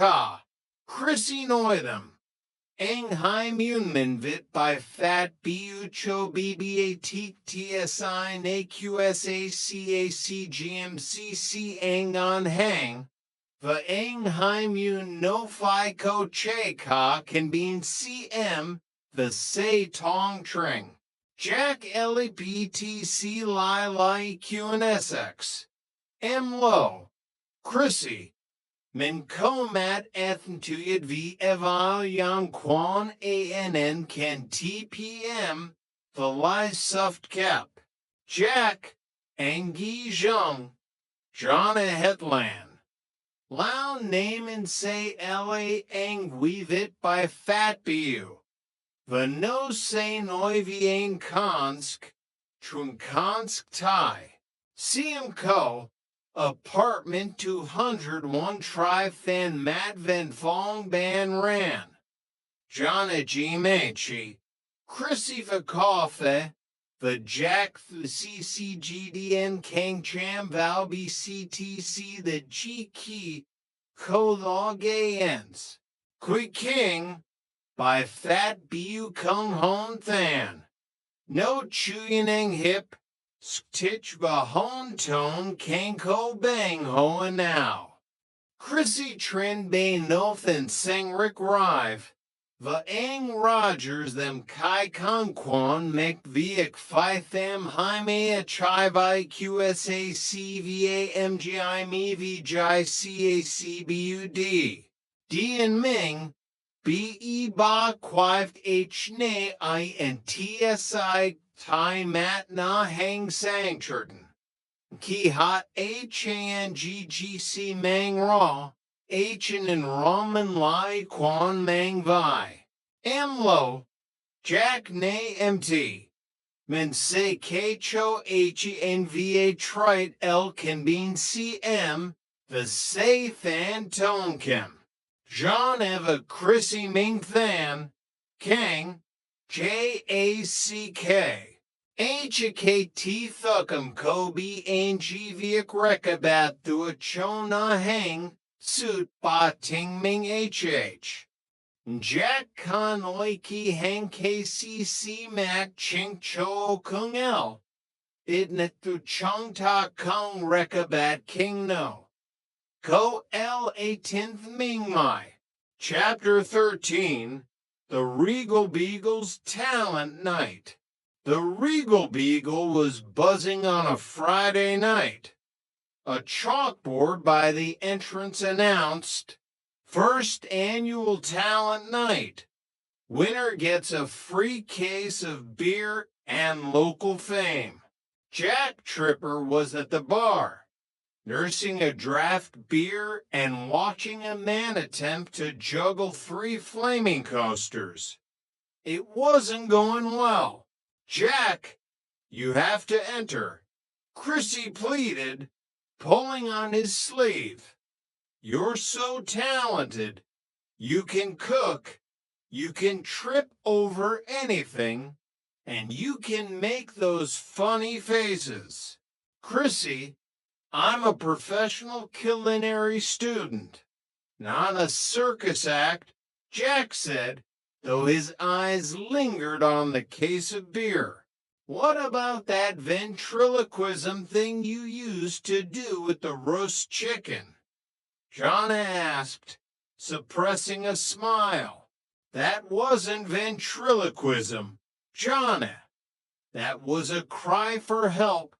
Ka. Chrissy Noidem. Ang hai mun vit by fat bucho bbat tsi na qsacacgmcc ang on hang. The ang hai mun no fi ko che ka can be cm the say tong tring. Jack LEPTC li QNSX. M low. Chrissy. Min komat ethntuyad v eval yang quan ann can tpm the li suft cap. Jack. Angi zheng. Jana Hetland. Lao name and say la ang weavit by fat bu. The no say noivien konsk, trunkonsk tai. CM Co. Apartment 201 Tri Fan Mat Van Fong Ban Ran. Jana G. Manchi. Chrissy Vakoffe. The Jack the CCGDN Kang Cham Val BCTC the G Key Ko Log ANs. Kui King by Fat Bu Kung Hon Than. No Chuyineng Hip Stitch Bahon Tone Kanko Bang Hoa Now. Chrissy Trend Bay Noth and Sangrik Rive. The Ang Rogers them Kai Conquan Mek Viek Phi Tham Jaime a Chai Vi QSA CVA MGI MeV Jai CACBUD. D and Ming BE Ba Quived H Na I and TSI Tai Mat Na Hang Sang Churton. Ki Hot HANGGC Mang Raw. Achin and Raman Lai Quan Mang Vi. Amlo. Jack Nay MT. Men say Cho HENVA Trite L can bean CM. The say Than Tone Kim. John Eva Chrissy Ming Than. Kang. JACK. HKT Thukum Kobe Angie Viek Rekabat Thua Chona Hang. Suit Ba Ting Ming HH. Jack Con Oiki Hang KCC Mac Ching Cho Kung L. Idnet Thu Chung Ta Kung Rekabat King No. Ko L 18th Ming Mai. Chapter 13. The Regal Beagle's Talent Night. The Regal Beagle was buzzing on a Friday night. A chalkboard by the entrance announced, First Annual Talent Night. Winner gets a free case of beer and local fame. Jack Tripper was at the bar, nursing a draft beer and watching a man attempt to juggle 3 flaming coasters. It wasn't going well. Jack, you have to enter, Chrissy pleaded, pulling on his sleeve. You're so talented. You can cook, you can trip over anything, and you can make those funny faces. Chrissy, I'm a professional culinary student, not a circus act, Jack said, though his eyes lingered on the case of beer. What about that ventriloquism thing you used to do with the roast chicken? Jonna asked, suppressing a smile. That wasn't ventriloquism, Jonna. That was a cry for help,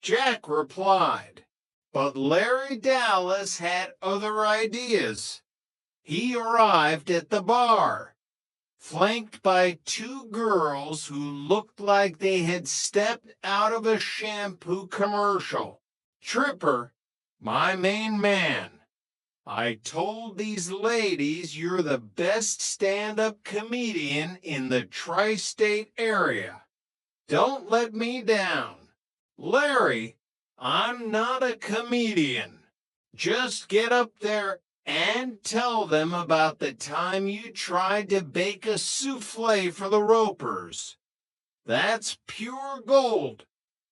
Jack replied. But Larry Dallas had other ideas. He arrived at the bar, flanked by 2 girls who looked like they had stepped out of a shampoo commercial. Tripper, my main man. I told these ladies you're the best stand-up comedian in the tri-state area. Don't let me down. Larry, I'm not a comedian. Just get up there and tell them about the time you tried to bake a souffle for the Ropers. That's pure gold,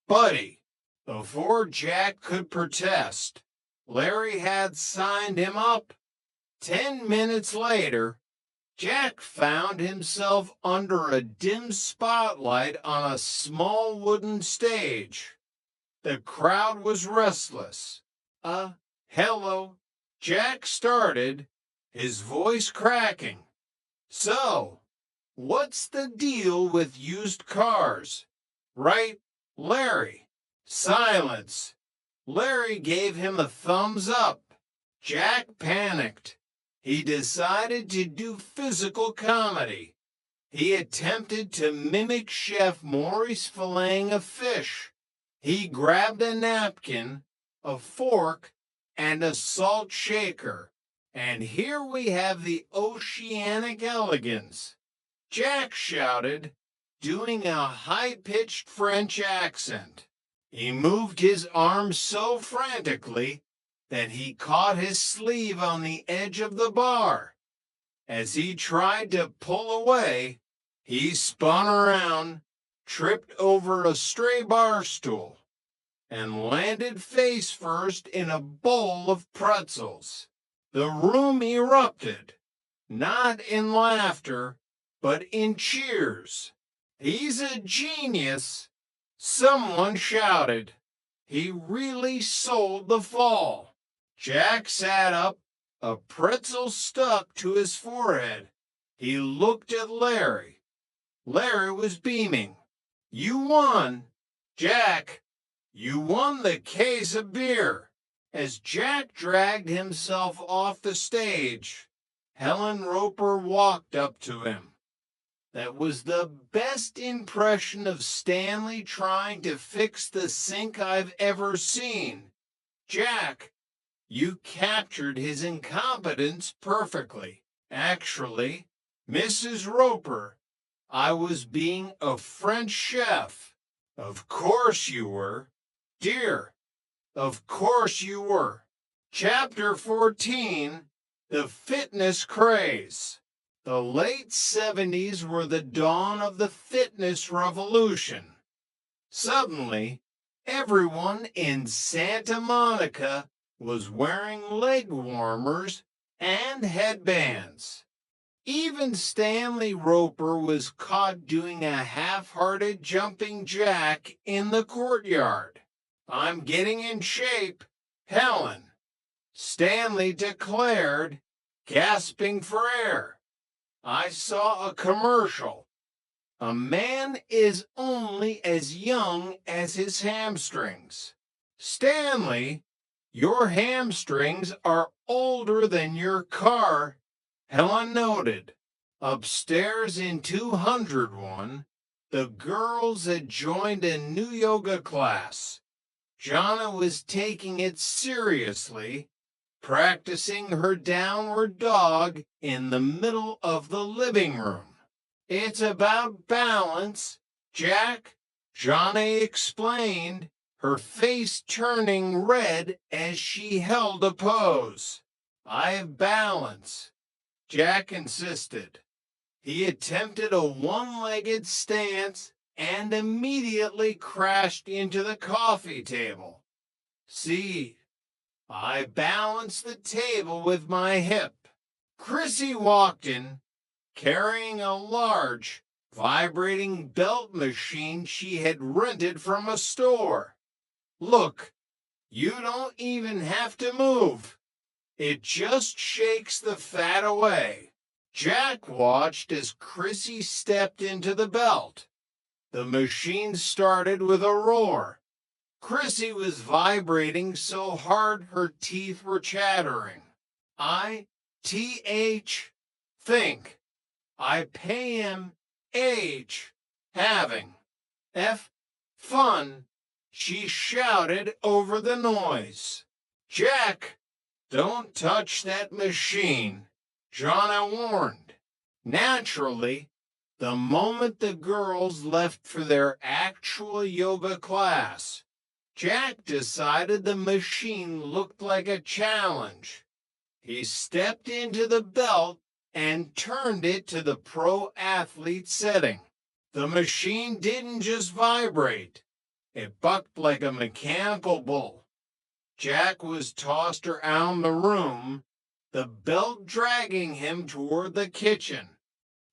buddy. Before Jack could protest, Larry had signed him up. 10 minutes later, Jack found himself under a dim spotlight on a small wooden stage. The crowd was restless. Hello, Jack started, his voice cracking. So, what's the deal with used cars? Right, Larry? Silence. Larry gave him a thumbs up. Jack panicked. He decided to do physical comedy. He attempted to mimic Chef Maurice filleting a fish. He grabbed a napkin, a fork, and a salt shaker. And here we have the oceanic elegance. Jack shouted, doing a high-pitched French accent. He moved his arms so frantically that he caught his sleeve on the edge of the bar. As he tried to pull away, he spun around, tripped over a stray bar stool, and landed face first in a bowl of pretzels. The room erupted, not in laughter, but in cheers. He's a genius, someone shouted. He really sold the fall. Jack sat up, a pretzel stuck to his forehead. He looked at Larry. Larry was beaming. You won, Jack. You won the case of beer. As Jack dragged himself off the stage, Helen Roper walked up to him. That was the best impression of Stanley trying to fix the sink I've ever seen. Jack, you captured his incompetence perfectly. Actually, Mrs. Roper, I was being a French chef. Of course you were. Dear, of course you were. Chapter 14, The Fitness Craze. The late 70s were the dawn of the fitness revolution. Suddenly, everyone in Santa Monica was wearing leg warmers and headbands. Even Stanley Roper was caught doing a half-hearted jumping jack in the courtyard. I'm getting in shape, Helen, Stanley declared, gasping for air. I saw a commercial. A man is only as young as his hamstrings. Stanley, your hamstrings are older than your car, Helen noted. Upstairs in 201, the girls had joined a new yoga class. Jana was taking it seriously, practicing her downward dog in the middle of the living room. It's about balance, Jack, Jana explained, her face turning red as she held a pose. I have balance, Jack insisted. He attempted a one-legged stance and immediately crashed into the coffee table. See, I balanced the table with my hip. Chrissy walked in, carrying a large, vibrating belt machine she had rented from a store. Look, you don't even have to move. It just shakes the fat away. Jack watched as Chrissy stepped into the belt. The machine started with a roar. Chrissy was vibrating so hard her teeth were chattering. I-T-H, think. I-P-A-M-H, having. F, fun, she shouted over the noise. Jack, don't touch that machine, Jana warned. Naturally, the moment the girls left for their actual yoga class, Jack decided the machine looked like a challenge. He stepped into the belt and turned it to the pro athlete setting. The machine didn't just vibrate. It bucked like a mechanical bull. Jack was tossed around the room, the belt dragging him toward the kitchen.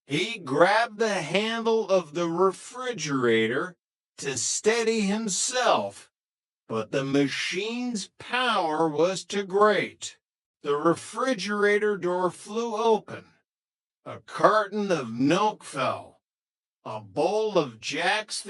He grabbed the handle of the refrigerator to steady himself, but the machine's power was too great. The refrigerator door flew open. A carton of milk fell. A bowl of Jack's